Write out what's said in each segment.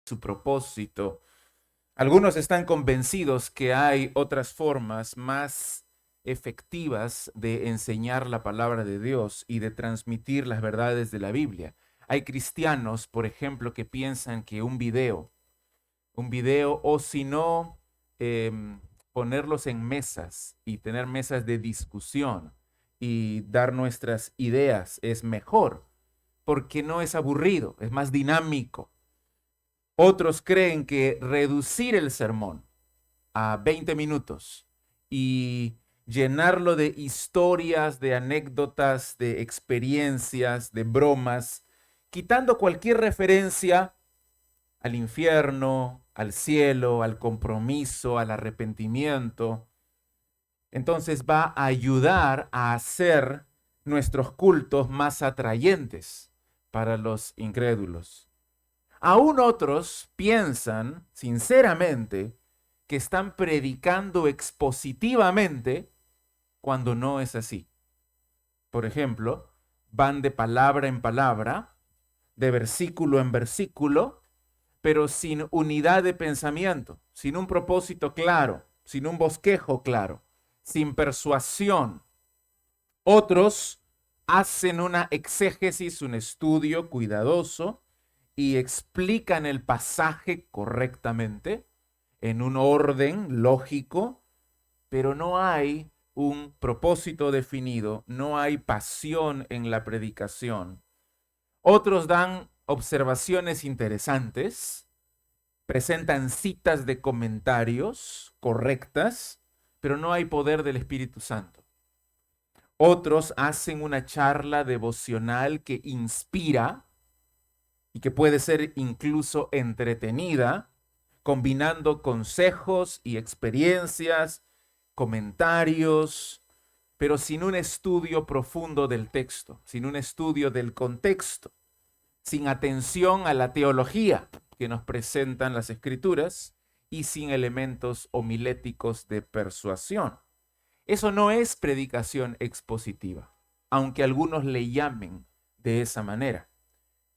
su propósito. Algunos están convencidos que hay otras formas más efectivas de enseñar la palabra de Dios y de transmitir las verdades de la Biblia. Hay cristianos, por ejemplo, que piensan que un video o si no, ponerlos en mesas y tener mesas de discusión y dar nuestras ideas es mejor porque no es aburrido, es más dinámico. Otros creen que reducir el sermón a 20 minutos y llenarlo de historias, de anécdotas, de experiencias, de bromas, quitando cualquier referencia al infierno, al cielo, al compromiso, al arrepentimiento, entonces va a ayudar a hacer nuestros cultos más atrayentes para los incrédulos. Aún otros piensan sinceramente que están predicando expositivamente cuando no es así. Por ejemplo, van de palabra en palabra, de versículo en versículo, pero sin unidad de pensamiento, sin un propósito claro, sin un bosquejo claro, sin persuasión. Otros hacen una exégesis, un estudio cuidadoso y explican el pasaje correctamente, en un orden lógico, pero no hay un propósito definido, no hay pasión en la predicación. Otros dan observaciones interesantes, presentan citas de comentarios correctas, pero no hay poder del Espíritu Santo. Otros hacen una charla devocional que inspira y que puede ser incluso entretenida, combinando consejos y experiencias, comentarios, pero sin un estudio profundo del texto, sin un estudio del contexto, sin atención a la teología que nos presentan las escrituras y sin elementos homiléticos de persuasión. Eso no es predicación expositiva, aunque algunos le llamen de esa manera.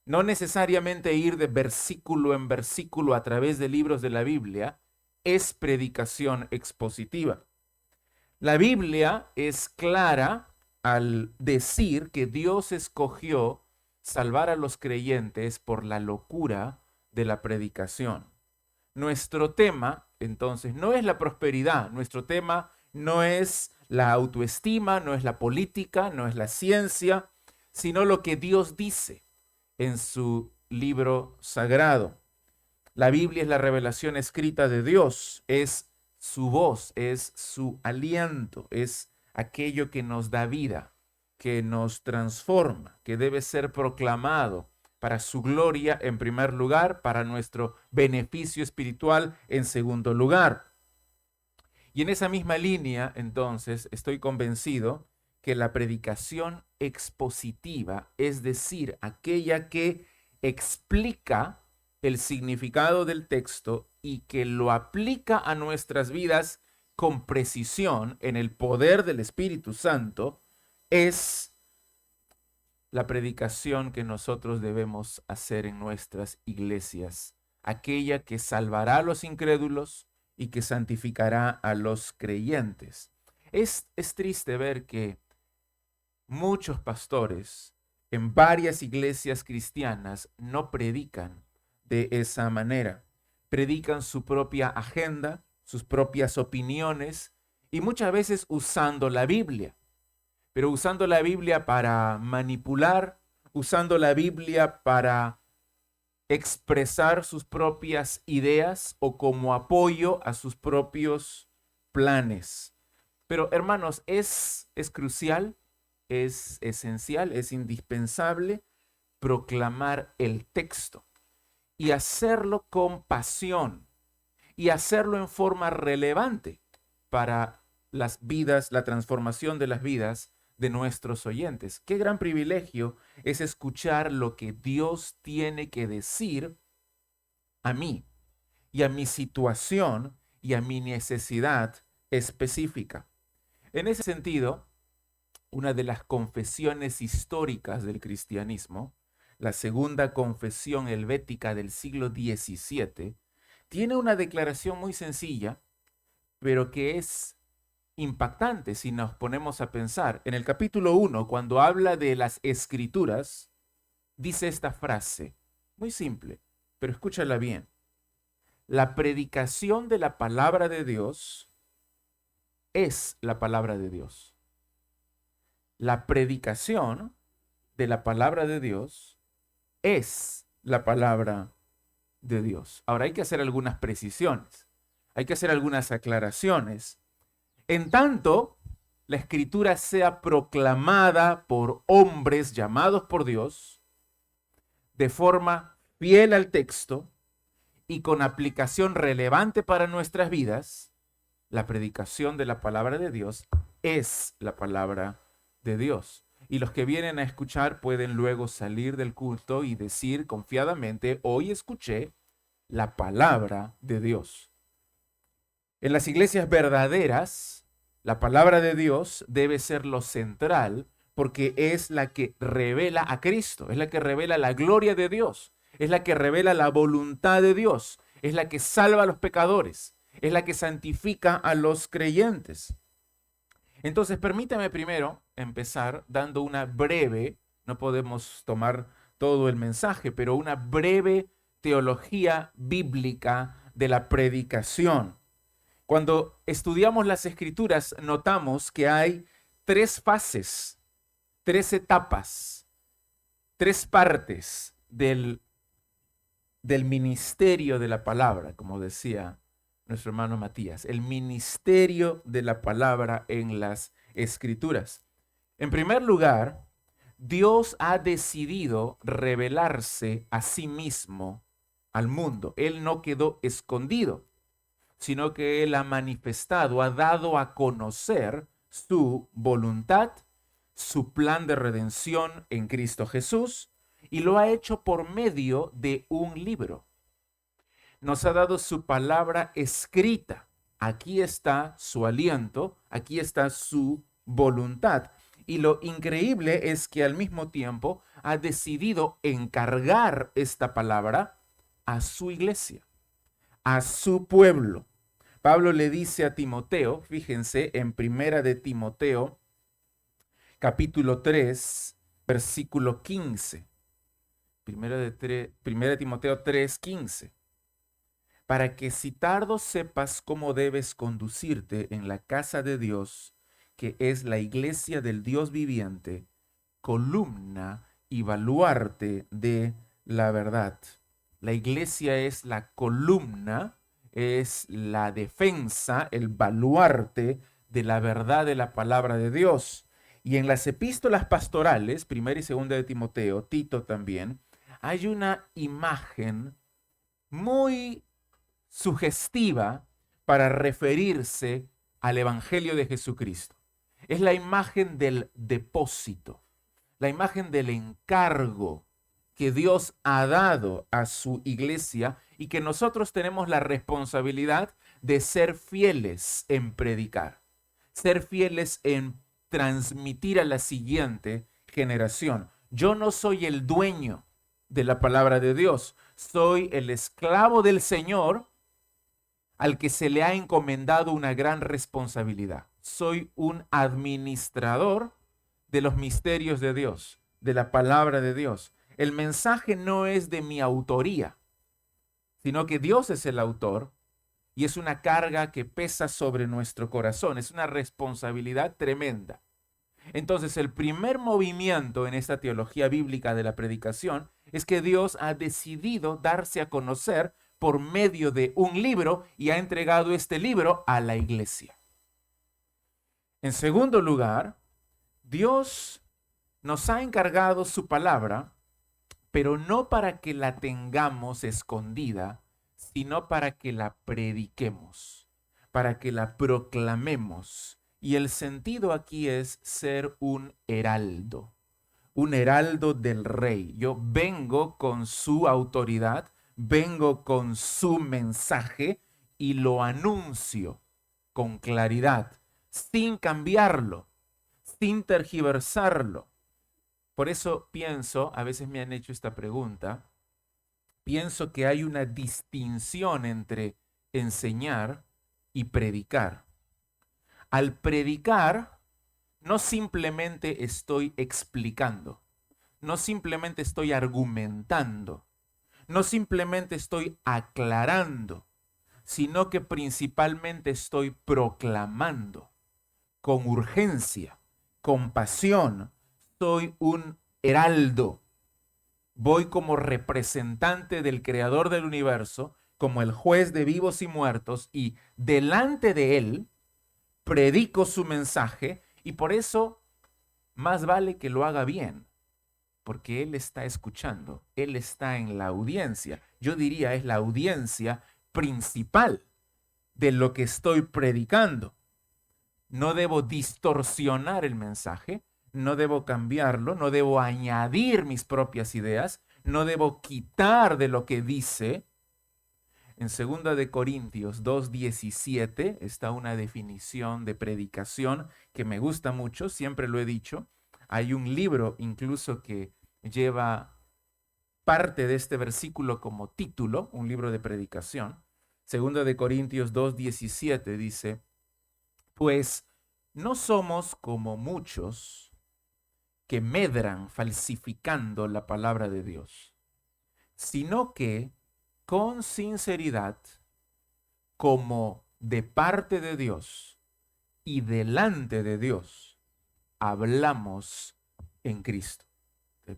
No necesariamente ir de versículo en versículo a través de libros de la Biblia es predicación expositiva. La Biblia es clara al decir que Dios escogió salvar a los creyentes por la locura de la predicación. Nuestro tema, entonces, no es la prosperidad, nuestro tema no es la autoestima, no es la política, no es la ciencia, sino lo que Dios dice en su libro sagrado. La Biblia es la revelación escrita de Dios, es su voz, es su aliento, es aquello que nos da vida, que nos transforma, que debe ser proclamado para su gloria en primer lugar, para nuestro beneficio espiritual en segundo lugar. Y en esa misma línea, entonces, estoy convencido que la predicación expositiva, es decir, aquella que explica el significado del texto y que lo aplica a nuestras vidas con precisión en el poder del Espíritu Santo, es la predicación que nosotros debemos hacer en nuestras iglesias, aquella que salvará a los incrédulos y que santificará a los creyentes. Es triste ver que muchos pastores en varias iglesias cristianas no predican de esa manera. Predican su propia agenda, sus propias opiniones y muchas veces usando la Biblia, pero usando la Biblia para manipular, usando la Biblia para expresar sus propias ideas o como apoyo a sus propios planes. Pero hermanos, es crucial, es esencial, es indispensable proclamar el texto y hacerlo con pasión y hacerlo en forma relevante para las vidas, la transformación de las vidas de nuestros oyentes. Qué gran privilegio es escuchar lo que Dios tiene que decir a mí y a mi situación y a mi necesidad específica. En ese sentido, una de las confesiones históricas del cristianismo la segunda confesión helvética del siglo XVII, tiene una declaración muy sencilla, pero que es impactante si nos ponemos a pensar. En el capítulo 1, cuando habla de las escrituras, dice esta frase, muy simple, pero escúchala bien. La predicación de la palabra de Dios es la palabra de Dios. La predicación de la palabra de Dios es la palabra de Dios. Ahora hay que hacer algunas precisiones, hay que hacer algunas aclaraciones. En tanto, la escritura sea proclamada por hombres llamados por Dios de forma fiel al texto y con aplicación relevante para nuestras vidas, la predicación de la palabra de Dios es la palabra de Dios. Y los que vienen a escuchar pueden luego salir del culto y decir confiadamente, hoy escuché la palabra de Dios. En las iglesias verdaderas, la palabra de Dios debe ser lo central porque es la que revela a Cristo, es la que revela la gloria de Dios, es la que revela la voluntad de Dios, es la que salva a los pecadores, es la que santifica a los creyentes. Entonces, permítame primero empezar dando una breve, no podemos tomar todo el mensaje, pero una breve teología bíblica de la predicación. Cuando estudiamos las escrituras, notamos que hay tres fases, tres etapas, tres partes del ministerio de la palabra, como decía nuestro hermano Matías, el ministerio de la palabra en las escrituras. En primer lugar, Dios ha decidido revelarse a sí mismo al mundo. Él no quedó escondido, sino que Él ha manifestado, ha dado a conocer su voluntad, su plan de redención en Cristo Jesús, y lo ha hecho por medio de un libro. Nos ha dado su palabra escrita. Aquí está su aliento, aquí está su voluntad. Y lo increíble es que al mismo tiempo ha decidido encargar esta palabra a su iglesia, a su pueblo. Pablo le dice a Timoteo, fíjense, en Primera de Timoteo, capítulo 3, versículo 15. Primera de Timoteo 3, 15. Para que si tardo sepas cómo debes conducirte en la casa de Dios, que es la iglesia del Dios viviente, columna y baluarte de la verdad. La iglesia es la columna, es la defensa, el baluarte de la verdad de la palabra de Dios. Y en las epístolas pastorales, primera y segunda de Timoteo, Tito también, hay una imagen muy sugestiva para referirse al Evangelio de Jesucristo. Es la imagen del depósito, la imagen del encargo que Dios ha dado a su iglesia y que nosotros tenemos la responsabilidad de ser fieles en predicar, ser fieles en transmitir a la siguiente generación. Yo no soy el dueño de la palabra de Dios, soy el esclavo del Señor al que se le ha encomendado una gran responsabilidad. Soy un administrador de los misterios de Dios, de la palabra de Dios. El mensaje no es de mi autoría, sino que Dios es el autor y es una carga que pesa sobre nuestro corazón, es una responsabilidad tremenda. Entonces, el primer movimiento en esta teología bíblica de la predicación es que Dios ha decidido darse a conocer por medio de un libro y ha entregado este libro a la iglesia. En segundo lugar, Dios nos ha encargado su palabra, pero no para que la tengamos escondida, sino para que la prediquemos, para que la proclamemos. Y el sentido aquí es ser un heraldo del rey. Yo vengo con su autoridad, vengo con su mensaje y lo anuncio con claridad, sin cambiarlo, sin tergiversarlo. Por eso pienso, a veces me han hecho esta pregunta, pienso que hay una distinción entre enseñar y predicar. Al predicar, no simplemente estoy explicando, no simplemente estoy argumentando, no simplemente estoy aclarando, sino que principalmente estoy proclamando con urgencia, con pasión. Soy un heraldo. Voy como representante del creador del universo, como el juez de vivos y muertos, y delante de él predico su mensaje, y por eso más vale que lo haga bien, porque él está escuchando, él está en la audiencia. Yo diría es la audiencia principal de lo que estoy predicando. No debo distorsionar el mensaje, no debo cambiarlo, no debo añadir mis propias ideas, no debo quitar de lo que dice. En 2 de Corintios 2:17 está una definición de predicación que me gusta mucho, siempre lo he dicho. Hay un libro incluso que lleva parte de este versículo como título, un libro de predicación. 2 de Corintios 2:17 dice, pues no somos como muchos que medran falsificando la palabra de Dios, sino que con sinceridad, como de parte de Dios y delante de Dios, hablamos en Cristo.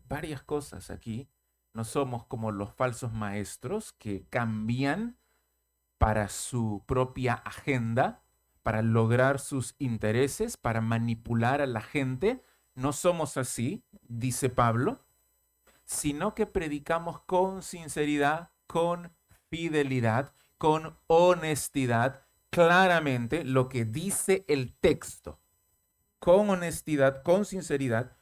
Varias cosas aquí. No somos como los falsos maestros que cambian para su propia agenda, para lograr sus intereses, para manipular a la gente. No somos así, dice Pablo, sino que predicamos con sinceridad, con fidelidad, con honestidad, claramente lo que dice el texto, con honestidad, con sinceridad,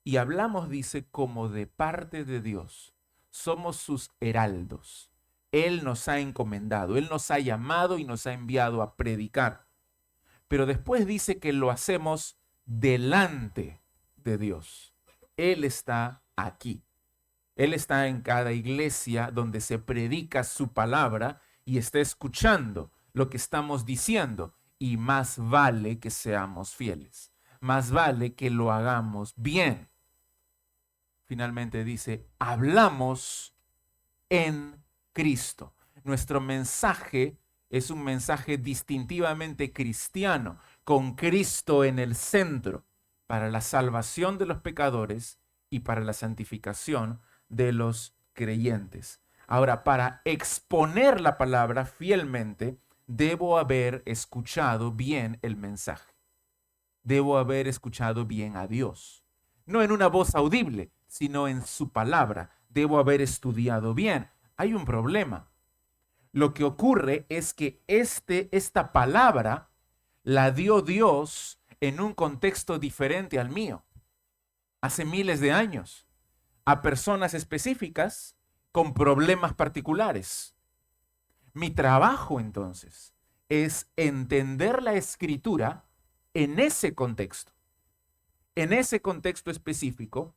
y hablamos, dice, como de parte de Dios. Somos sus heraldos. Él nos ha encomendado, Él nos ha llamado y nos ha enviado a predicar. Pero después dice que lo hacemos delante de Dios. Él está aquí. Él está en cada iglesia donde se predica su palabra y está escuchando lo que estamos diciendo. Y más vale que seamos fieles. Más vale que lo hagamos bien. Finalmente dice, hablamos en Cristo. Nuestro mensaje es un mensaje distintivamente cristiano, con Cristo en el centro, para la salvación de los pecadores y para la santificación de los creyentes. Ahora, para exponer la palabra fielmente, debo haber escuchado bien el mensaje. Debo haber escuchado bien a Dios. No en una voz audible, sino en su palabra. Debo haber estudiado bien. Hay un problema. Lo que ocurre es que esta palabra la dio Dios en un contexto diferente al mío, hace miles de años, a personas específicas con problemas particulares. Mi trabajo entonces es entender la escritura en ese contexto específico.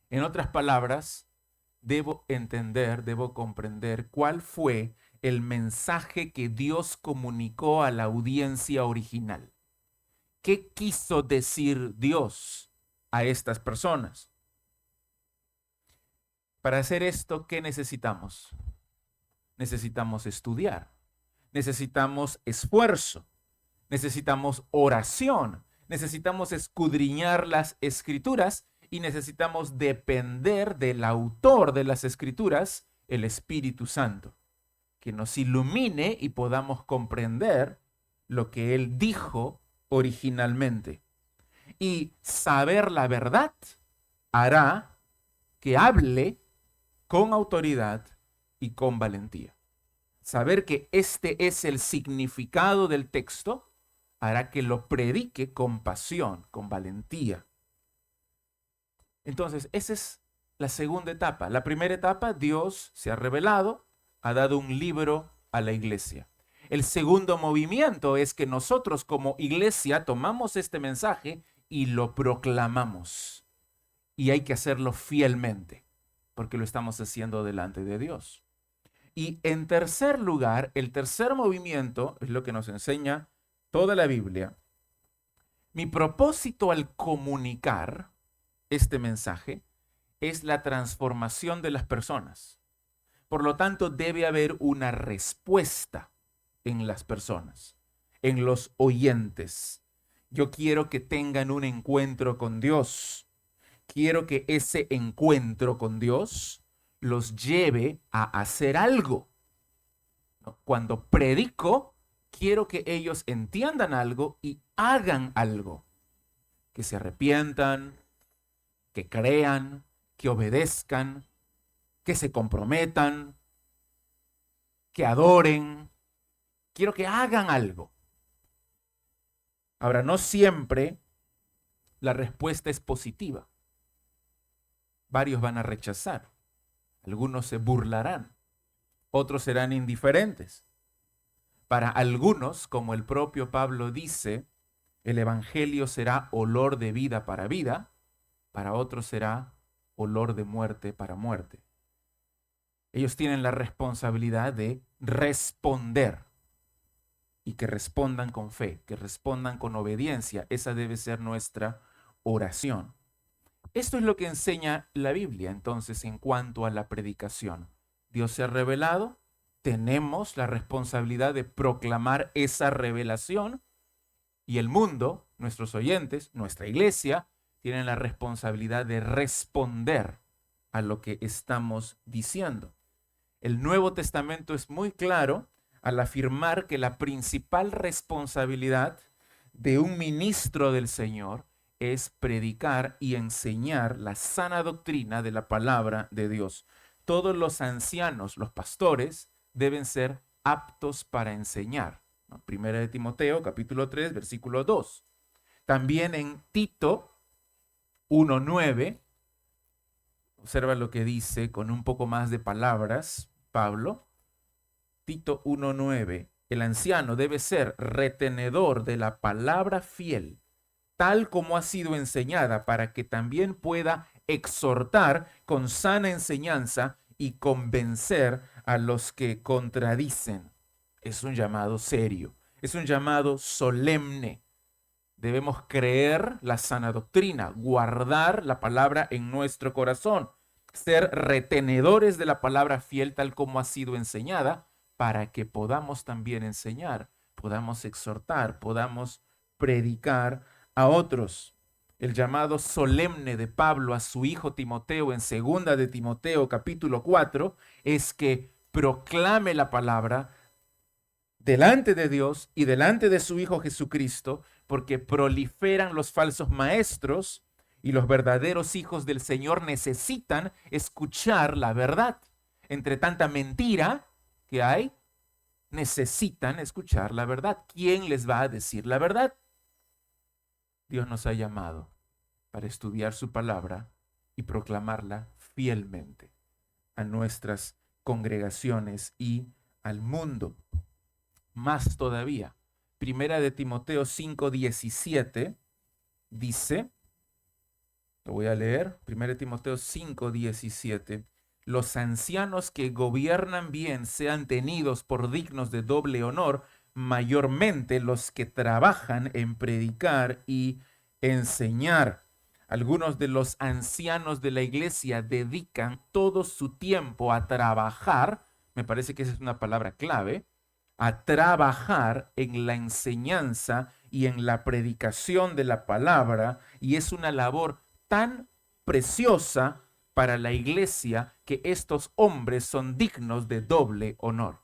En otras palabras, debo entender, debo comprender cuál fue el mensaje que Dios comunicó a la audiencia original. ¿Qué quiso decir Dios a estas personas? Para hacer esto, ¿qué necesitamos? Necesitamos estudiar, necesitamos esfuerzo, necesitamos oración, necesitamos escudriñar las escrituras y necesitamos depender del autor de las escrituras, el Espíritu Santo, que nos ilumine y podamos comprender lo que Él dijo originalmente. Y saber la verdad hará que hable con autoridad y con valentía. Saber que este es el significado del texto hará que lo predique con pasión, con valentía. Entonces, esa es la segunda etapa. La primera etapa, Dios se ha revelado, ha dado un libro a la iglesia. El segundo movimiento es que nosotros como iglesia tomamos este mensaje y lo proclamamos. y hay que hacerlo fielmente, porque lo estamos haciendo delante de Dios. Y en tercer lugar, el tercer movimiento es lo que nos enseña toda la Biblia. Mi propósito al comunicar este mensaje es la transformación de las personas. Por lo tanto, debe haber una respuesta en las personas, en los oyentes. Yo quiero que tengan un encuentro con Dios. Quiero que ese encuentro con Dios los lleve a hacer algo. Cuando predico, quiero que ellos entiendan algo y hagan algo. Que se arrepientan, que crean, que obedezcan, que se comprometan, que adoren. Quiero que hagan algo. Ahora, no siempre la respuesta es positiva. Varios van a rechazar. Algunos se burlarán. Otros serán indiferentes. Para algunos, como el propio Pablo dice, el evangelio será olor de vida para vida. Para otros será olor de muerte para muerte. Ellos tienen la responsabilidad de responder y que respondan con fe, que respondan con obediencia. Esa debe ser nuestra oración. Esto es lo que enseña la Biblia entonces en cuanto a la predicación. Dios se ha revelado, tenemos la responsabilidad de proclamar esa revelación y el mundo, nuestros oyentes, nuestra iglesia, tienen la responsabilidad de responder a lo que estamos diciendo. El Nuevo Testamento es muy claro al afirmar que la principal responsabilidad de un ministro del Señor es predicar y enseñar la sana doctrina de la palabra de Dios. Todos los ancianos, los pastores, deben ser aptos para enseñar. Primera de Timoteo, capítulo 3, versículo 2. También en Tito 1:9, observa lo que dice con un poco más de palabras Pablo. Tito 1:9, el anciano debe ser retenedor de la palabra fiel, tal como ha sido enseñada, para que también pueda exhortar con sana enseñanza y convencer a los que contradicen. Es un llamado serio, es un llamado solemne. Debemos creer la sana doctrina, guardar la palabra en nuestro corazón, ser retenedores de la palabra fiel tal como ha sido enseñada, para que podamos también enseñar, podamos exhortar, podamos predicar a otros. El llamado solemne de Pablo a su hijo Timoteo en 2 de Timoteo capítulo 4 es que proclame la palabra delante de Dios y delante de su Hijo Jesucristo, porque proliferan los falsos maestros y los verdaderos hijos del Señor necesitan escuchar la verdad. Entre tanta mentira que hay, necesitan escuchar la verdad. ¿Quién les va a decir la verdad? Dios nos ha llamado para estudiar su palabra y proclamarla fielmente a nuestras congregaciones y al mundo. Más todavía, Primera de Timoteo 5:17 dice, lo voy a leer, Primera de Timoteo 5:17, los ancianos que gobiernan bien sean tenidos por dignos de doble honor, mayormente los que trabajan en predicar y enseñar. Algunos de los ancianos de la iglesia dedican todo su tiempo a trabajar, me parece que esa es una palabra clave, a trabajar en la enseñanza y en la predicación de la palabra, y es una labor tan preciosa para la iglesia que estos hombres son dignos de doble honor.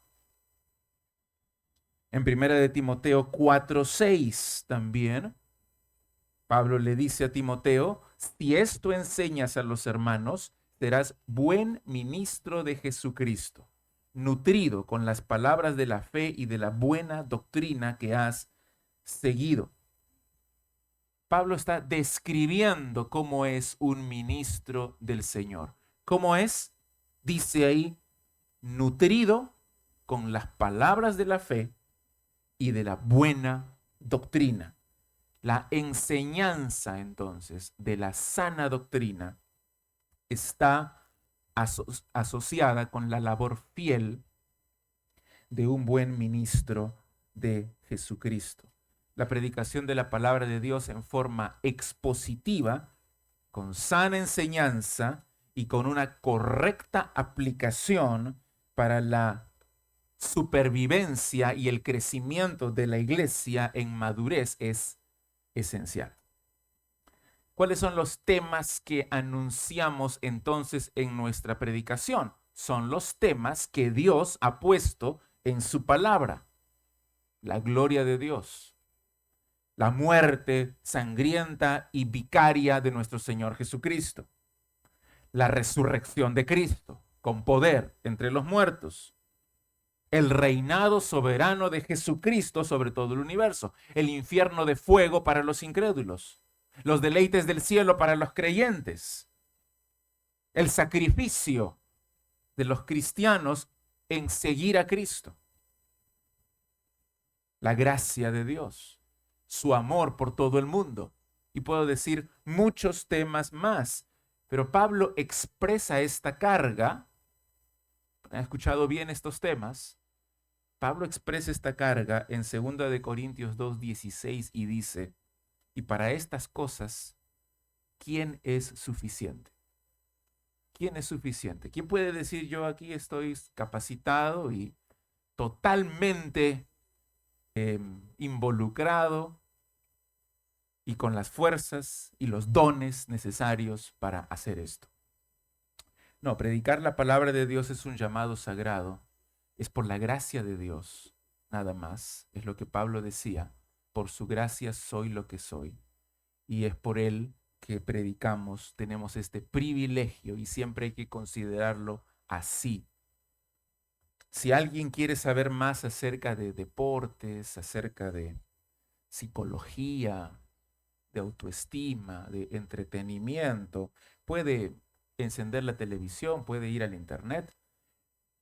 En 1 de Timoteo 4:6 también, Pablo le dice a Timoteo, si esto enseñas a los hermanos, serás buen ministro de Jesucristo, nutrido con las palabras de la fe y de la buena doctrina que has seguido. Pablo está describiendo cómo es un ministro del Señor. ¿Cómo es? Dice ahí, nutrido con las palabras de la fe y de la buena doctrina. La enseñanza, entonces, de la sana doctrina está asociada con la labor fiel de un buen ministro de Jesucristo. La predicación de la palabra de Dios en forma expositiva, con sana enseñanza y con una correcta aplicación para la supervivencia y el crecimiento de la iglesia en madurez es esencial. ¿Cuáles son los temas que anunciamos entonces en nuestra predicación? Son los temas que Dios ha puesto en su palabra. La gloria de Dios, la muerte sangrienta y vicaria de nuestro Señor Jesucristo, la resurrección de Cristo con poder entre los muertos, el reinado soberano de Jesucristo sobre todo el universo, el infierno de fuego para los incrédulos, los deleites del cielo para los creyentes, el sacrificio de los cristianos en seguir a Cristo, la gracia de Dios, su amor por todo el mundo. Y puedo decir muchos temas más, pero Pablo expresa esta carga. ¿Han escuchado bien estos temas? Pablo expresa esta carga en 2 de Corintios 2:16 y dice, y para estas cosas, ¿quién es suficiente? ¿Quién es suficiente? ¿Quién puede decir yo aquí estoy capacitado y totalmente involucrado y con las fuerzas y los dones necesarios para hacer esto? No, predicar la palabra de Dios es un llamado sagrado. Es por la gracia de Dios, nada más. Es lo que Pablo decía. Por su gracia soy lo que soy. Y es por él que predicamos, tenemos este privilegio y siempre hay que considerarlo así. Si alguien quiere saber más acerca de deportes, acerca de psicología, de autoestima, de entretenimiento, puede encender la televisión, puede ir al internet,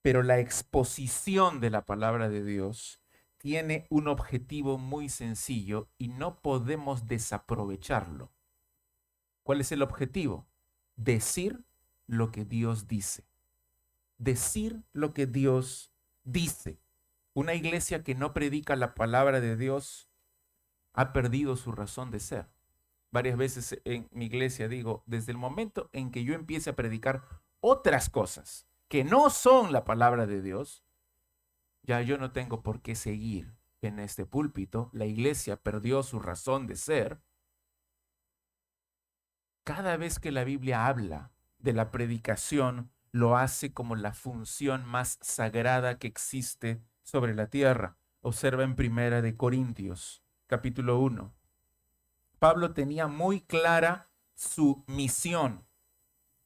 pero la exposición de la palabra de Dios tiene un objetivo muy sencillo y no podemos desaprovecharlo. ¿Cuál es el objetivo? Decir lo que Dios dice. Decir lo que Dios dice. Una iglesia que no predica la palabra de Dios ha perdido su razón de ser. Varias veces en mi iglesia digo, desde el momento en que yo empiece a predicar otras cosas que no son la palabra de Dios, ya yo no tengo por qué seguir en este púlpito. La iglesia perdió su razón de ser. Cada vez que la Biblia habla de la predicación, lo hace como la función más sagrada que existe sobre la tierra. Observa en Primera de Corintios, capítulo 1. Pablo tenía muy clara su misión.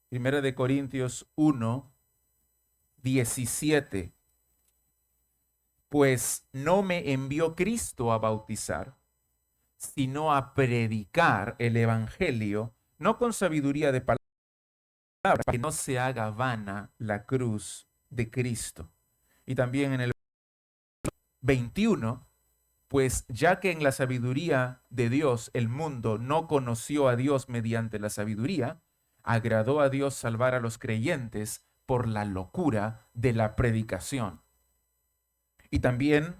Primera de Corintios 1, 17. Pues no me envió Cristo a bautizar, sino a predicar el evangelio, no con sabiduría de palabras, para que no se haga vana la cruz de Cristo. Y también en el 21, pues ya que en la sabiduría de Dios el mundo no conoció a Dios mediante la sabiduría, agradó a Dios salvar a los creyentes por la locura de la predicación. Y también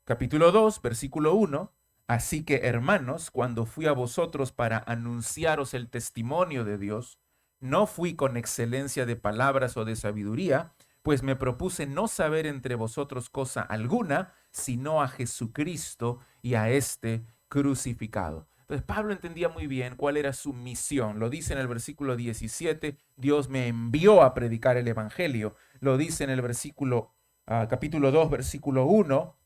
capítulo 2, versículo 1, así que hermanos, cuando fui a vosotros para anunciaros el testimonio de Dios, no fui con excelencia de palabras o de sabiduría, pues me propuse no saber entre vosotros cosa alguna, sino a Jesucristo y a este crucificado. Entonces Pablo entendía muy bien cuál era su misión. Lo dice en el versículo 17, Dios me envió a predicar el evangelio. Lo dice en el versículo capítulo 2, versículo 1,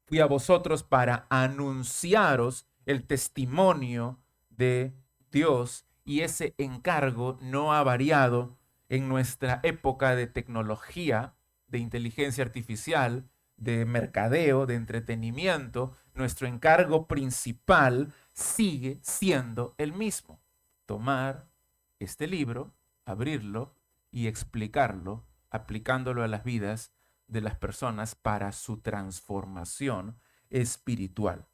fui a vosotros para anunciaros el testimonio de Dios, y ese encargo no ha variado en nuestra época de tecnología, de inteligencia artificial, de mercadeo, de entretenimiento. Nuestro encargo principal sigue siendo el mismo: tomar este libro, abrirlo y explicarlo, aplicándolo a las vidas de las personas para su transformación espiritual.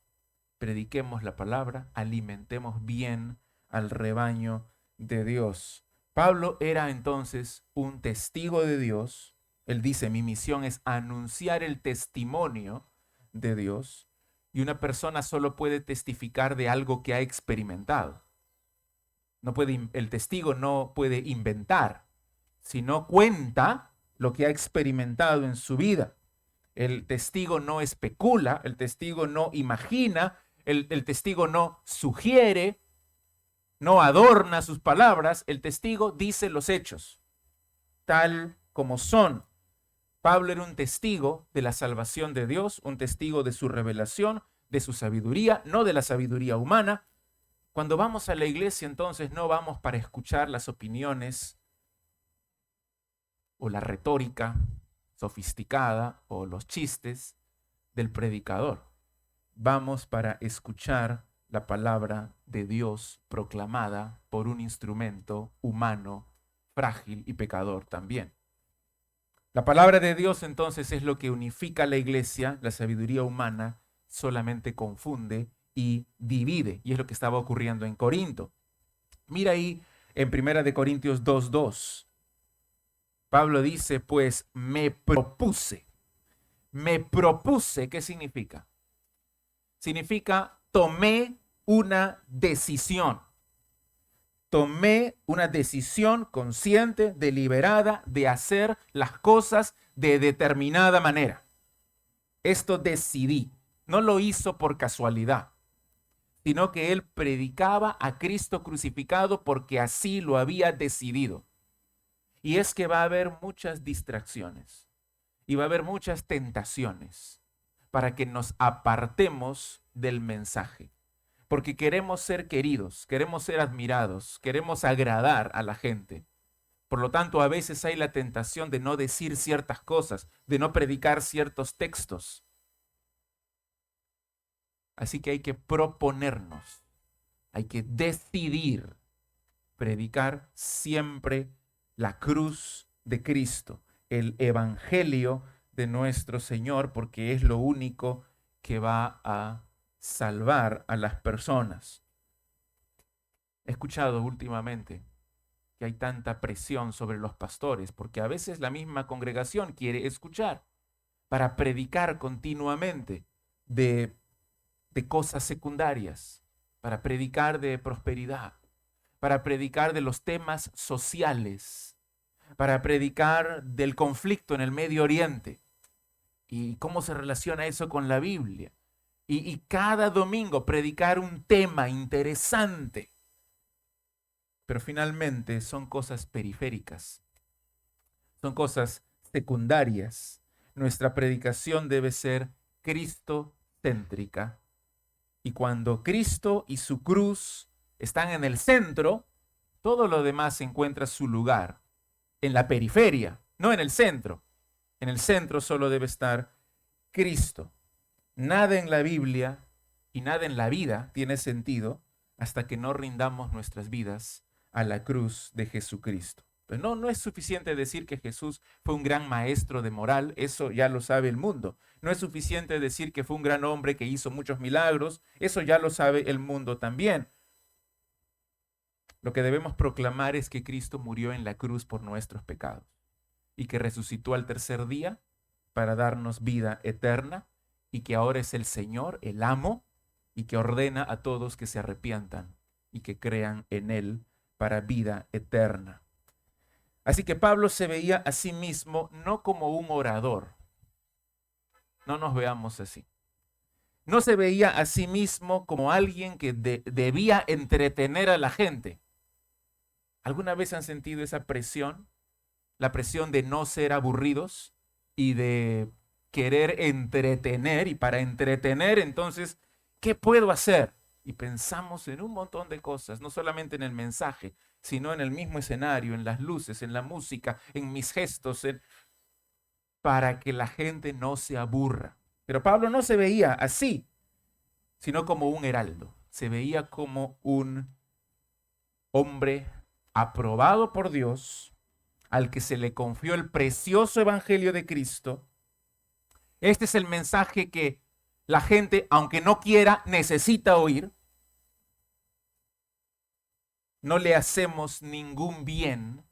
prediquemos la palabra, alimentemos bien al rebaño de Dios. Pablo era entonces un testigo de Dios. Él dice, mi misión es anunciar el testimonio de Dios, y una persona solo puede testificar de algo que ha experimentado. El testigo no puede inventar, sino cuenta lo que ha experimentado en su vida. El testigo no especula, el testigo no imagina, el testigo no sugiere, no adorna sus palabras, el testigo dice los hechos, tal como son. Pablo era un testigo de la salvación de Dios, un testigo de su revelación, de su sabiduría, no de la sabiduría humana. Cuando vamos a la iglesia, entonces, no vamos para escuchar las opiniones o la retórica sofisticada o los chistes del predicador. Vamos para escuchar la palabra de Dios proclamada por un instrumento humano, frágil y pecador también. La palabra de Dios entonces es lo que unifica a la iglesia. La sabiduría humana solamente confunde y divide, y es lo que estaba ocurriendo en Corinto. Mira ahí en 1 Corintios 2:2. Pablo dice, pues me propuse. Me propuse, ¿qué significa? Significa tomé una decisión. Tomé una decisión consciente, deliberada, de hacer las cosas de determinada manera. Esto decidí. No lo hizo por casualidad, sino que él predicaba a Cristo crucificado porque así lo había decidido. Y es que va a haber muchas distracciones y va a haber muchas tentaciones para que nos apartemos del mensaje. Porque queremos ser queridos, queremos ser admirados, queremos agradar a la gente. Por lo tanto, a veces hay la tentación de no decir ciertas cosas, de no predicar ciertos textos. Así que hay que proponernos, hay que decidir predicar siempre la cruz de Cristo, el evangelio de nuestro Señor, porque es lo único que va a salvar a las personas. He escuchado últimamente que hay tanta presión sobre los pastores, porque a veces la misma congregación quiere escuchar para predicar continuamente de cosas secundarias, para predicar de prosperidad, para predicar de los temas sociales, para predicar del conflicto en el Medio Oriente y cómo se relaciona eso con la Biblia. Y cada domingo predicar un tema interesante. Pero finalmente son cosas periféricas, son cosas secundarias. Nuestra predicación debe ser cristocéntrica. Y cuando Cristo y su cruz están en el centro, todo lo demás encuentra su lugar en la periferia, no en el centro. En el centro solo debe estar Cristo. Nada en la Biblia y nada en la vida tiene sentido hasta que no rindamos nuestras vidas a la cruz de Jesucristo. Pues no es suficiente decir que Jesús fue un gran maestro de moral, eso ya lo sabe el mundo. No es suficiente decir que fue un gran hombre que hizo muchos milagros, eso ya lo sabe el mundo también. Lo que debemos proclamar es que Cristo murió en la cruz por nuestros pecados y que resucitó al tercer día para darnos vida eterna y que ahora es el Señor, el amo, y que ordena a todos que se arrepientan y que crean en Él para vida eterna. Así que Pablo se veía a sí mismo no como un orador. No nos veamos así. No se veía a sí mismo como alguien que debía entretener a la gente. ¿Alguna vez han sentido esa presión? La presión de no ser aburridos y de querer entretener. Y para entretener, entonces, ¿qué puedo hacer? Y pensamos en un montón de cosas, no solamente en el mensaje, sino en el mismo escenario, en las luces, en la música, en mis gestos, para que la gente no se aburra. Pero Pablo no se veía así, sino como un heraldo. Se veía como un hombre aprobado por Dios, al que se le confió el precioso evangelio de Cristo. Este es el mensaje que La gente, aunque no quiera, necesita oír. No le hacemos ningún bien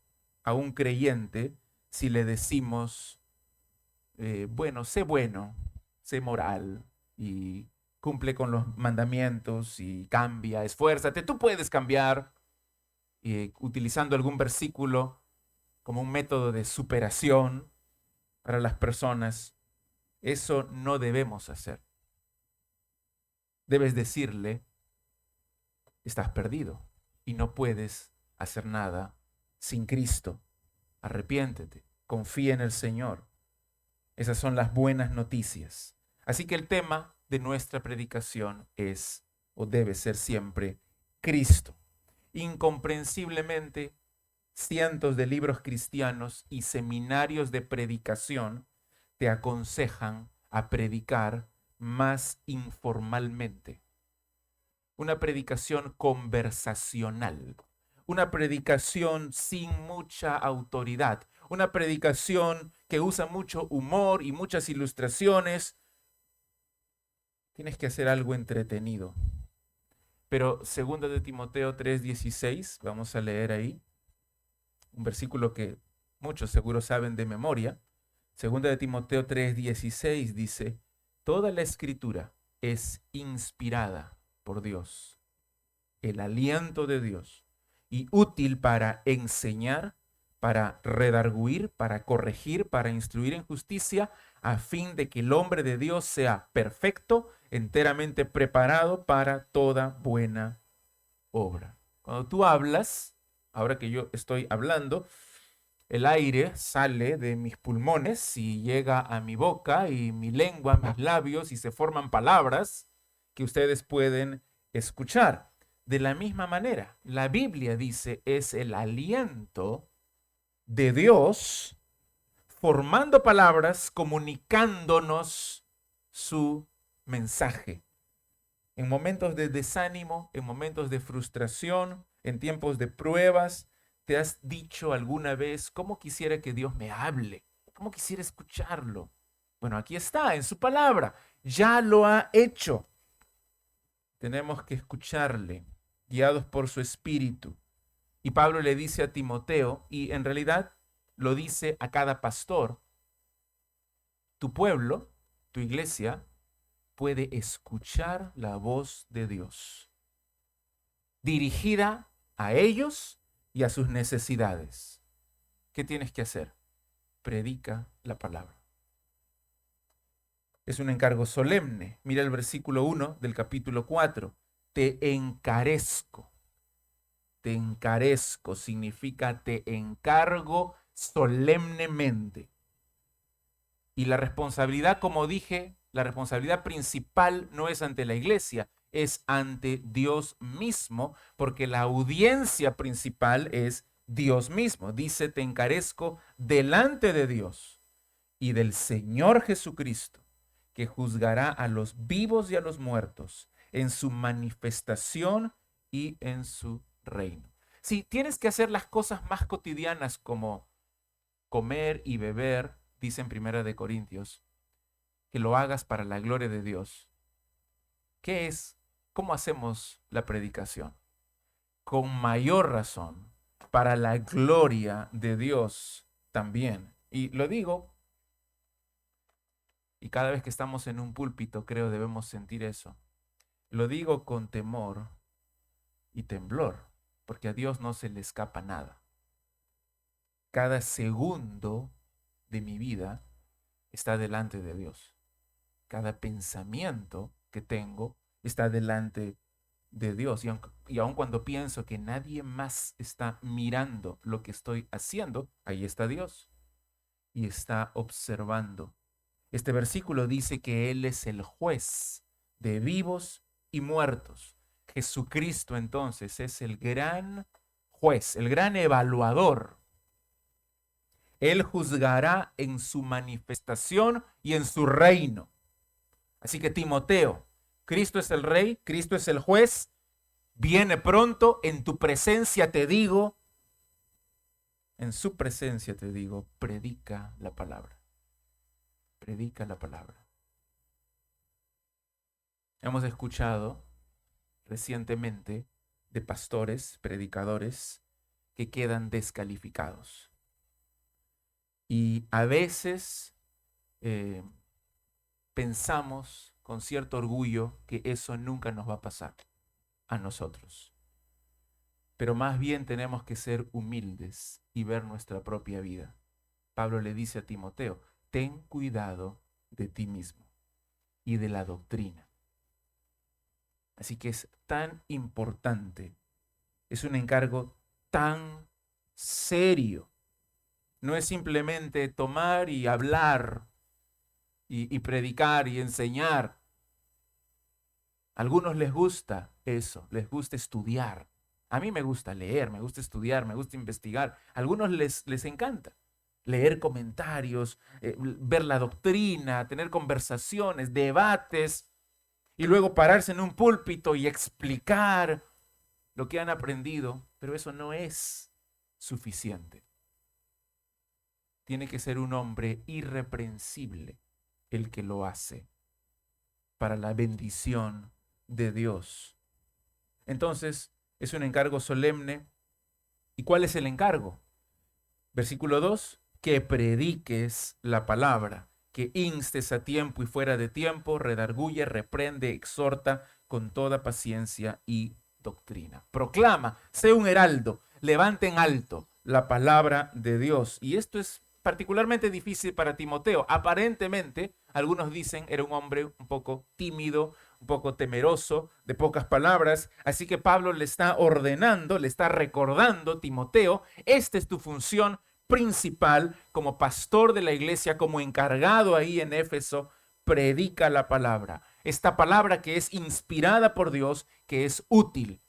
a un creyente si le decimos, bueno, sé moral y cumple con los mandamientos y cambia, esfuérzate. Tú puedes cambiar utilizando algún versículo como un método de superación para las personas. Eso no debemos hacer. Debes decirle, estás perdido y no puedes hacer nada sin Cristo. Arrepiéntete, confía en el Señor. Esas son las buenas noticias. Así que el tema de nuestra predicación es, o debe ser siempre, Cristo. Incomprensiblemente, cientos de libros cristianos y seminarios de predicación te aconsejan a predicar más informalmente. Una predicación conversacional, una predicación sin mucha autoridad, una predicación que usa mucho humor y muchas ilustraciones. Tienes que hacer algo entretenido. Pero 2 de Timoteo 3:16, vamos a leer ahí, un versículo que muchos seguro saben de memoria. 2 de Timoteo 3:16 dice, toda la escritura es inspirada por Dios, el aliento de Dios, y útil para enseñar, para redarguir, para corregir, para instruir en justicia, a fin de que el hombre de Dios sea perfecto, enteramente preparado para toda buena obra. Cuando tú hablas, ahora que yo estoy hablando, el aire sale de mis pulmones y llega a mi boca y mi lengua, mis labios, y se forman palabras que ustedes pueden escuchar. De la misma manera, la Biblia dice es el aliento de Dios formando palabras, comunicándonos su mensaje. En momentos de desánimo, en momentos de frustración, en tiempos de pruebas, ¿te has dicho alguna vez cómo quisiera que Dios me hable? ¿Cómo quisiera escucharlo? Bueno, aquí está, en su palabra. Ya lo ha hecho. Tenemos que escucharle, guiados por su espíritu. Y Pablo le dice a Timoteo, y en realidad lo dice a cada pastor, tu pueblo, tu iglesia, puede escuchar la voz de Dios, dirigida a ellos y a sus necesidades. ¿Qué tienes que hacer? Predica la palabra. Es un encargo solemne. Mira el versículo 1 del capítulo 4. Te encarezco, significa te encargo solemnemente. Y la responsabilidad, como dije, la responsabilidad principal no es ante la iglesia, es ante Dios mismo, porque la audiencia principal es Dios mismo. Dice, te encarezco delante de Dios y del Señor Jesucristo, que juzgará a los vivos y a los muertos en su manifestación y en su reino. Si tienes que hacer las cosas más cotidianas como comer y beber, dice en Primera de Corintios, que lo hagas para la gloria de Dios. ¿Qué es? ¿Cómo hacemos la predicación? Con mayor razón, para la gloria de Dios también. Y lo digo, y cada vez que estamos en un púlpito creo debemos sentir eso. Lo digo con temor y temblor, porque a Dios no se le escapa nada. Cada segundo de mi vida está delante de Dios. Cada pensamiento que tengo está delante de Dios. Y aun cuando pienso que nadie más está mirando lo que estoy haciendo, ahí está Dios y está observando. Este versículo dice que Él es el juez de vivos y muertos. Jesucristo entonces es el gran juez, el gran evaluador. Él juzgará en su manifestación y en su reino. Así que Timoteo, Cristo es el rey, Cristo es el juez, viene pronto, en tu presencia te digo, en su presencia te digo, predica la palabra, predica la palabra. Hemos escuchado recientemente de pastores, predicadores, que quedan descalificados. Y a veces pensamos con cierto orgullo que eso nunca nos va a pasar a nosotros. Pero más bien tenemos que ser humildes y ver nuestra propia vida. Pablo le dice a Timoteo, ten cuidado de ti mismo y de la doctrina. Así que es tan importante, es un encargo tan serio. No es simplemente tomar y hablar y predicar y enseñar. A algunos les gusta eso, les gusta estudiar. A mí me gusta leer, me gusta estudiar, me gusta investigar. A algunos les encanta leer comentarios, ver la doctrina, tener conversaciones, debates, y luego pararse en un púlpito y explicar lo que han aprendido, pero eso no es suficiente. Tiene que ser un hombre irreprensible el que lo hace para la bendición de Dios. Entonces, es un encargo solemne. ¿Y cuál es el encargo? Versículo 2, que prediques la palabra, que instes a tiempo y fuera de tiempo, redarguye, reprende, exhorta con toda paciencia y doctrina. Proclama, sé un heraldo, levante en alto la palabra de Dios. Y esto es particularmente difícil para Timoteo. Aparentemente, algunos dicen, era un hombre un poco tímido, un poco temeroso, de pocas palabras. Así que Pablo le está ordenando, le está recordando, Timoteo, esta es tu función principal como pastor de la iglesia, como encargado ahí en Éfeso, predica la palabra. Esta palabra que es inspirada por Dios, que es útil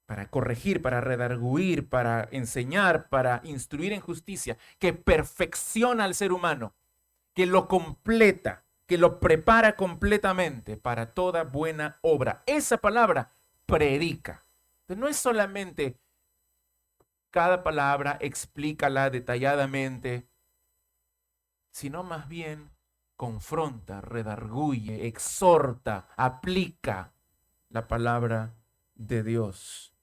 para corregir, para redarguir, para enseñar, para instruir en justicia, que perfecciona al ser humano, que lo completa, que lo prepara completamente para toda buena obra. Esa palabra predica. Entonces, no es solamente cada palabra, explícala detalladamente, sino más bien confronta, redarguye, exhorta, aplica la palabra de Dios.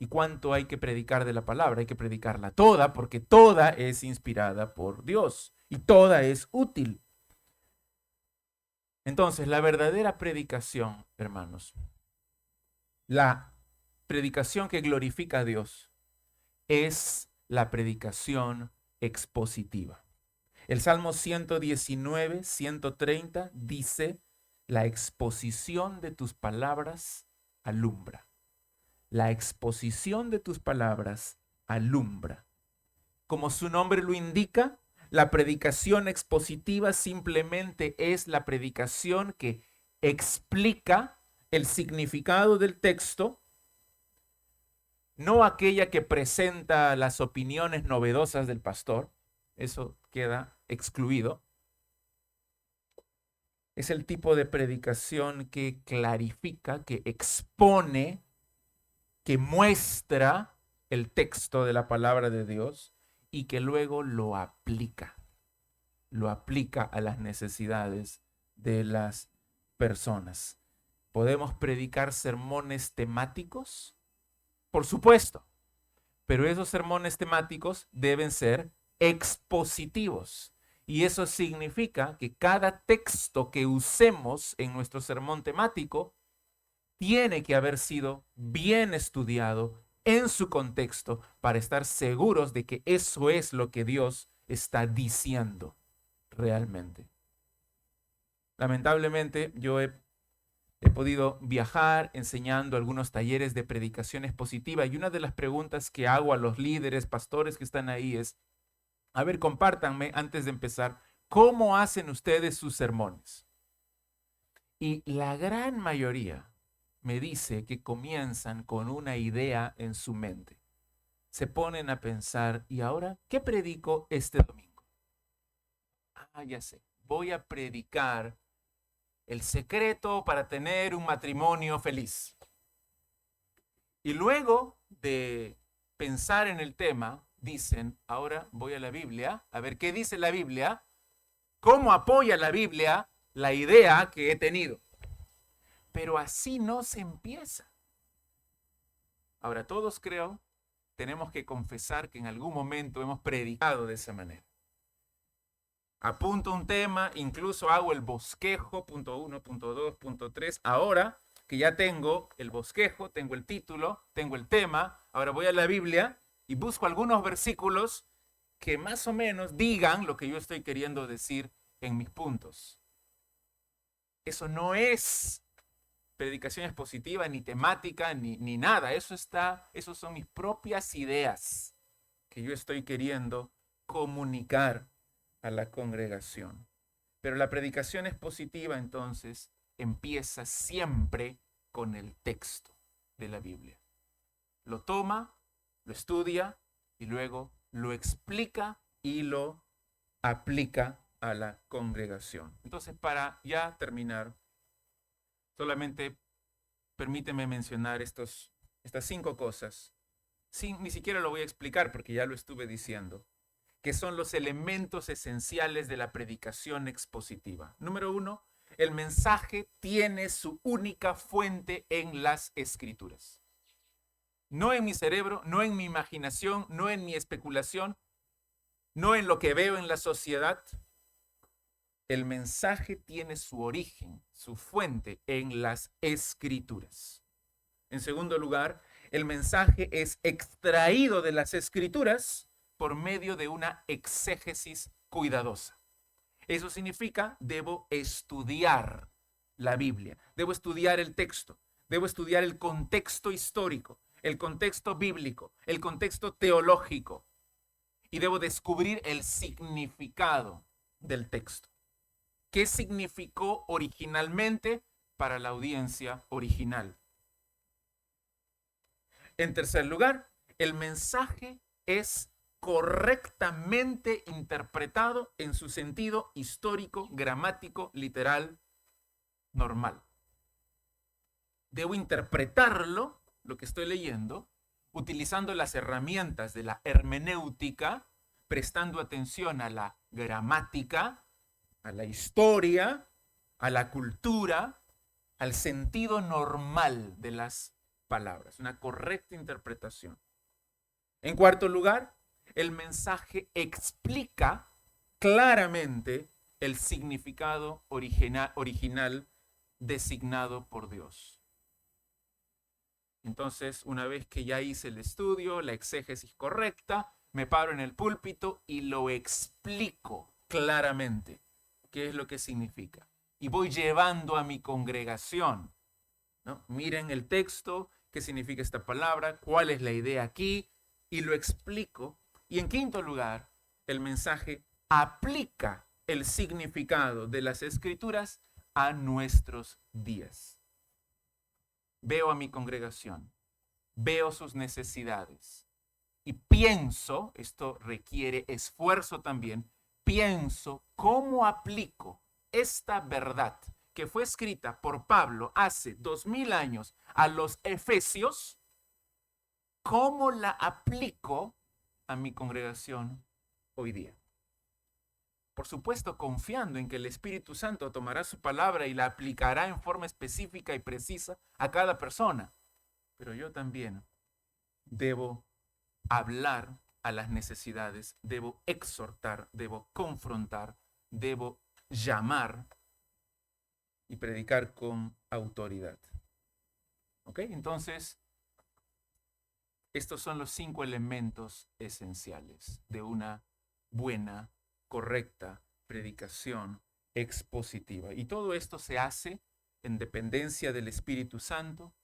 ¿Y cuánto hay que predicar de la palabra? Hay que predicarla toda, porque toda es inspirada por Dios y toda es útil. Entonces, la verdadera predicación, hermanos, la predicación que glorifica a Dios, es la predicación expositiva. El Salmo 119, 130 dice, la exposición de tus palabras alumbra. La exposición de tus palabras alumbra. Como su nombre lo indica, la predicación expositiva simplemente es la predicación que explica el significado del texto, no aquella que presenta las opiniones novedosas del pastor, eso queda excluido. Es el tipo de predicación que clarifica, que expone, que muestra el texto de la palabra de Dios y que luego lo aplica a las necesidades de las personas. ¿Podemos predicar sermones temáticos? Por supuesto, pero esos sermones temáticos deben ser expositivos. Y eso significa que cada texto que usemos en nuestro sermón temático tiene que haber sido bien estudiado en su contexto para estar seguros de que eso es lo que Dios está diciendo realmente. Lamentablemente, yo he podido viajar enseñando algunos talleres de predicación expositiva y una de las preguntas que hago a los líderes, pastores que están ahí es, a ver, compártanme antes de empezar, ¿cómo hacen ustedes sus sermones? Y la gran mayoría me dice que comienzan con una idea en su mente. Se ponen a pensar, ¿y ahora qué predico este domingo? Ah, ya sé, voy a predicar el secreto para tener un matrimonio feliz. Y luego de pensar en el tema, dicen, ahora voy a la Biblia, a ver qué dice la Biblia, cómo apoya la Biblia la idea que he tenido. Pero así no se empieza. Ahora, todos creo, tenemos que confesar que en algún momento hemos predicado de esa manera. Apunto un tema, incluso hago el bosquejo, punto 1, punto 2, punto 3. Ahora que ya tengo el bosquejo, tengo el título, tengo el tema, ahora voy a la Biblia y busco algunos versículos que más o menos digan lo que yo estoy queriendo decir en mis puntos. Eso no es predicación expositiva, ni temática, ni nada. Eso son mis propias ideas que yo estoy queriendo comunicar a la congregación. Pero la predicación expositiva entonces empieza siempre con el texto de la Biblia. Lo toma, lo estudia y luego lo explica y lo aplica a la congregación. Entonces, para ya terminar, solamente permíteme mencionar estas 5 cosas. Ni siquiera lo voy a explicar porque ya lo estuve diciendo, que son los elementos esenciales de la predicación expositiva. Número 1, el mensaje tiene su única fuente en las Escrituras. No en mi cerebro, no en mi imaginación, no en mi especulación, no en lo que veo en la sociedad. El mensaje tiene su origen, su fuente en las Escrituras. En segundo lugar, el mensaje es extraído de las Escrituras por medio de una exégesis cuidadosa. Eso significa, debo estudiar la Biblia, debo estudiar el texto, debo estudiar el contexto histórico, el contexto bíblico, el contexto teológico, y debo descubrir el significado del texto. ¿Qué significó originalmente para la audiencia original? En tercer lugar, el mensaje es correctamente interpretado en su sentido histórico, gramático, literal, normal. Debo interpretarlo, lo que estoy leyendo, utilizando las herramientas de la hermenéutica, prestando atención a la gramática, a la historia, a la cultura, al sentido normal de las palabras, una correcta interpretación. En cuarto lugar, el mensaje explica claramente el significado original designado por Dios. Entonces, una vez que ya hice el estudio, la exégesis correcta, me paro en el púlpito y lo explico claramente qué es lo que significa. Y voy llevando a mi congregación, ¿no? Miren el texto, qué significa esta palabra, cuál es la idea aquí, y lo explico. Y en quinto lugar, el mensaje aplica el significado de las Escrituras a nuestros días. Veo a mi congregación, veo sus necesidades y pienso, esto requiere esfuerzo también, pienso cómo aplico esta verdad que fue escrita por Pablo hace 2000 años a los Efesios, cómo la aplico a mi congregación hoy día. Por supuesto, confiando en que el Espíritu Santo tomará su palabra y la aplicará en forma específica y precisa a cada persona. Pero yo también debo hablar a las necesidades, debo exhortar, debo confrontar, debo llamar y predicar con autoridad. ¿Ok? Entonces, estos son los 5 elementos esenciales de una buena, correcta predicación expositiva. Y todo esto se hace en dependencia del Espíritu Santo,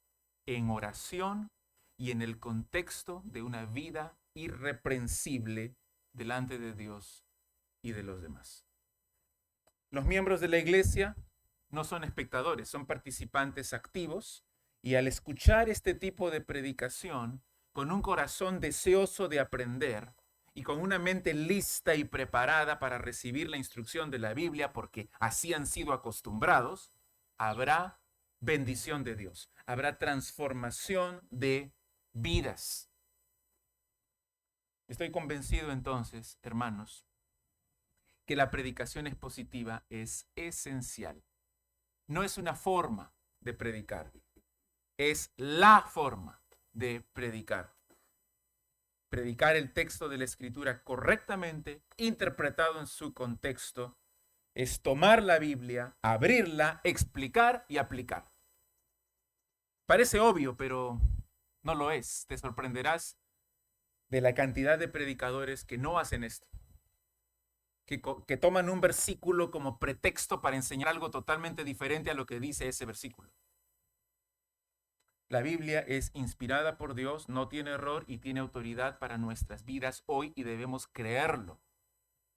en oración y en el contexto de una vida irreprensible delante de Dios y de los demás. Los miembros de la iglesia no son espectadores, son participantes activos, y al escuchar este tipo de predicación, con un corazón deseoso de aprender y con una mente lista y preparada para recibir la instrucción de la Biblia, porque así han sido acostumbrados, habrá bendición de Dios, habrá transformación de vidas. Estoy convencido entonces, hermanos, que la predicación expositiva es esencial. No es una forma, de predicar. Es la forma de predicar. Predicar el texto de la Escritura correctamente, interpretado en su contexto, es tomar la Biblia, abrirla, explicar y aplicar. Parece obvio, pero no lo es. Te sorprenderás de la cantidad de predicadores que no hacen esto, que toman un versículo como pretexto para enseñar algo totalmente diferente a lo que dice ese versículo. La Biblia es inspirada por Dios, no tiene error y tiene autoridad para nuestras vidas hoy y debemos creerlo.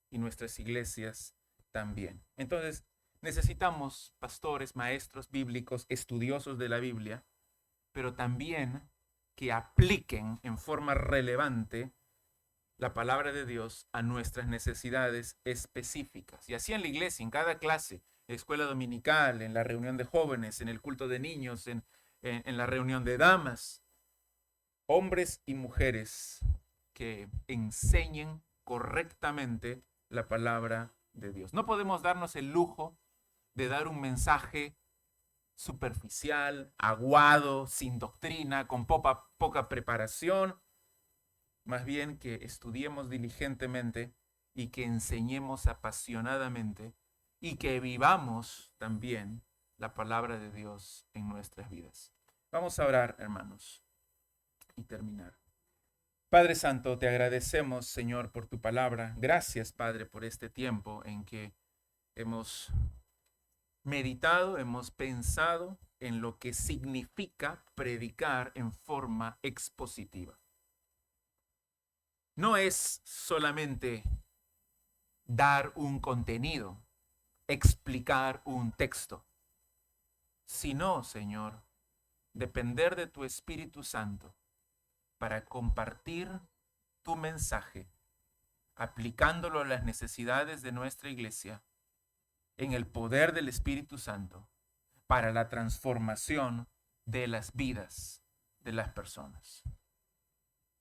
Y nuestras iglesias también. Entonces, necesitamos pastores, maestros bíblicos, estudiosos de la Biblia, pero también que apliquen en forma relevante la palabra de Dios a nuestras necesidades específicas. Y así en la iglesia, en cada clase, escuela dominical, en la reunión de jóvenes, en el culto de niños, en la reunión de damas, hombres y mujeres que enseñen correctamente la palabra de Dios. No podemos darnos el lujo de dar un mensaje superficial, aguado, sin doctrina, con poca preparación. Más bien que estudiemos diligentemente y que enseñemos apasionadamente y que vivamos también la palabra de Dios en nuestras vidas. Vamos a orar, hermanos, y terminar. Padre Santo, te agradecemos, Señor, por tu palabra. Gracias, Padre, por este tiempo en que hemos meditado, hemos pensado en lo que significa predicar en forma expositiva. No es solamente dar un contenido, explicar un texto, sino, Señor, depender de tu Espíritu Santo para compartir tu mensaje, aplicándolo a las necesidades de nuestra iglesia, en el poder del Espíritu Santo, para la transformación de las vidas de las personas.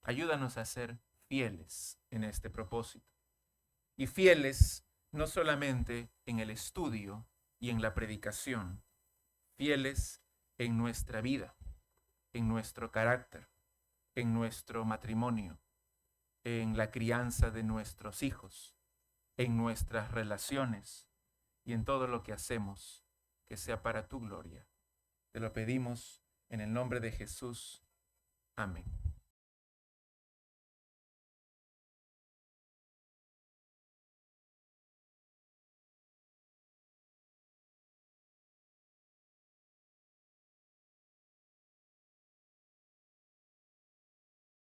Ayúdanos a ser fieles en este propósito. Y fieles no solamente en el estudio y en la predicación, fieles en nuestra vida, en nuestro carácter, en nuestro matrimonio, en la crianza de nuestros hijos, en nuestras relaciones y en todo lo que hacemos, que sea para tu gloria. Te lo pedimos en el nombre de Jesús. Amén.